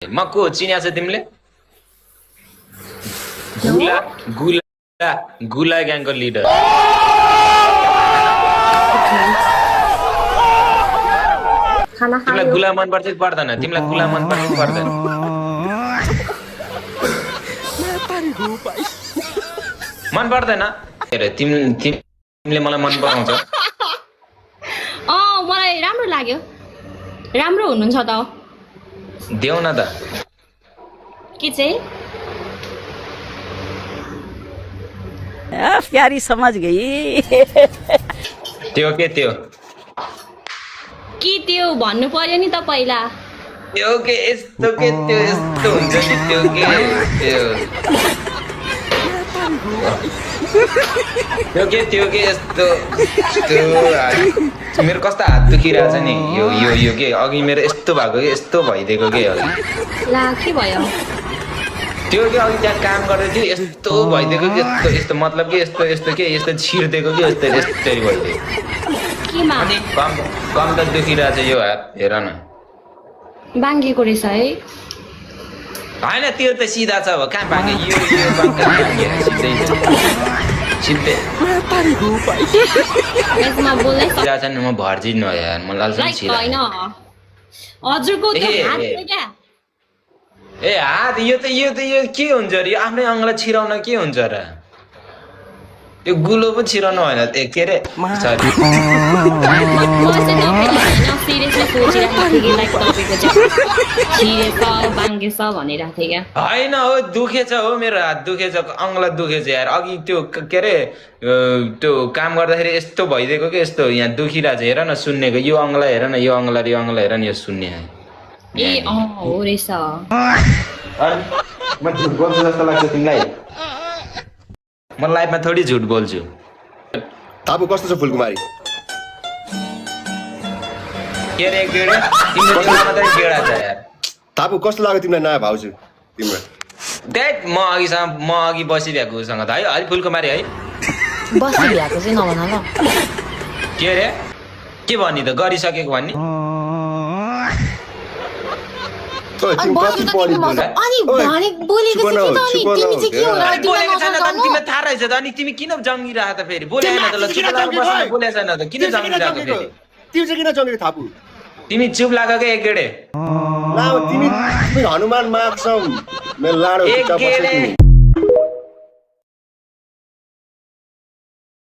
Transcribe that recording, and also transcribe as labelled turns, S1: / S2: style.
S1: म को चिन्या छ तिमीले? गुला गुला गुला ग्याङको लिडर। तिमीलाई गुला मन पर्छ कि पर्दैन? तिमीलाई गुला मन पर्छ कि पर्दैन? मन पर्दैन? तिमीले मलाई मन पराउँछ?
S2: मलाई राम्रो लाग्यो। राम्रो हुनुहुन्छ त।
S1: देऊ न त।
S2: के चाहिँ?
S3: प्यारी समझ गई।
S1: त्यो के त्यो?
S2: के त्यो भन्नु पर्यो नि त पहिला।
S1: त्यो के यस्तो के त्यो यस्तो हुन्छ नि त्यो के त्यो के यस्तो त्यो मेरो कस्तो हात दुखिरहेछ नि यो के अघि मेरो यस्तो भएको कि यस्तो भइदिएको के अघि
S2: ला के भयो?
S1: त्यो के अघि त्यहाँ काम गर्दै थियो यस्तो भइदिएको कि यस्तो यस्तो मतलब कि यस्तो यस्तो के यस्तो छिर्दिएको कि यस्तो यस्तरी भइदिएको।
S2: केमा?
S1: अनि कम त दुखिरहेछ यो हात हेर न।
S2: बाङ्गेको रहेछ है?
S1: होइन त्यो त सिधा छ अब कहाँ बाङ्गे यो सिधै
S2: यसमा बोल्नै सक्छ
S1: नि म भर्जिन हो यार म लालसन छिरा
S2: होइन। हजुरको त्यो हात हो क्या?
S1: ए हात यो के हुन्छ र यो आफ्नै अङ्गलाई छिराउन के हुन्छ र? यो गुलो पो छिराउनु होइन के अरे सरी होइन हो दुखेछ हो मेरो हात दुखेछ अङ्गला दुखेछ यार अघि त्यो के अरे त्यो काम गर्दाखेरि यस्तो भइदिएको कि यस्तो यहाँ दुखिरहेछ हेर न सुन्नेको यो अङ्गलाई हेर न यो अङ्गलाई हेर न यो सुन्ने
S2: ए हो रहेछ।
S1: म झुट बोल्छु जस्तो लाग्छ तिमीलाई? म लाइफमा थोडी झुट बोल्छु।
S4: थापु कस्तो छ फुलकुमारी?
S1: के रे गेडे तिम्रो मात्रै गेडा छ यार।
S4: थापु कस्तो लाग्यो तिमीलाई नयाँ भाउजू तिम्रो?
S1: दैट म अघि बसिरहेको उसँग त है अलि फुलकुमारी है
S2: बसिरहेको चाहिँ नभन ल।
S1: के रे के भन्ने त गरिसकेको भन्ने? तिमीलाई थाहा रहेछ त अनि तिमी किन जङ्गिरह त फेरि बोलेन त ल चुप लागेर बोले छैन त किन जङ्गिरहेको फेरि?
S4: तिमी चाहिँ किन जङ्गिरे थापु?
S1: तिमी चुप लाग के एक गेडे
S4: तिमी हनुमान माग्छौ मेरो लाडो
S1: एक गेडे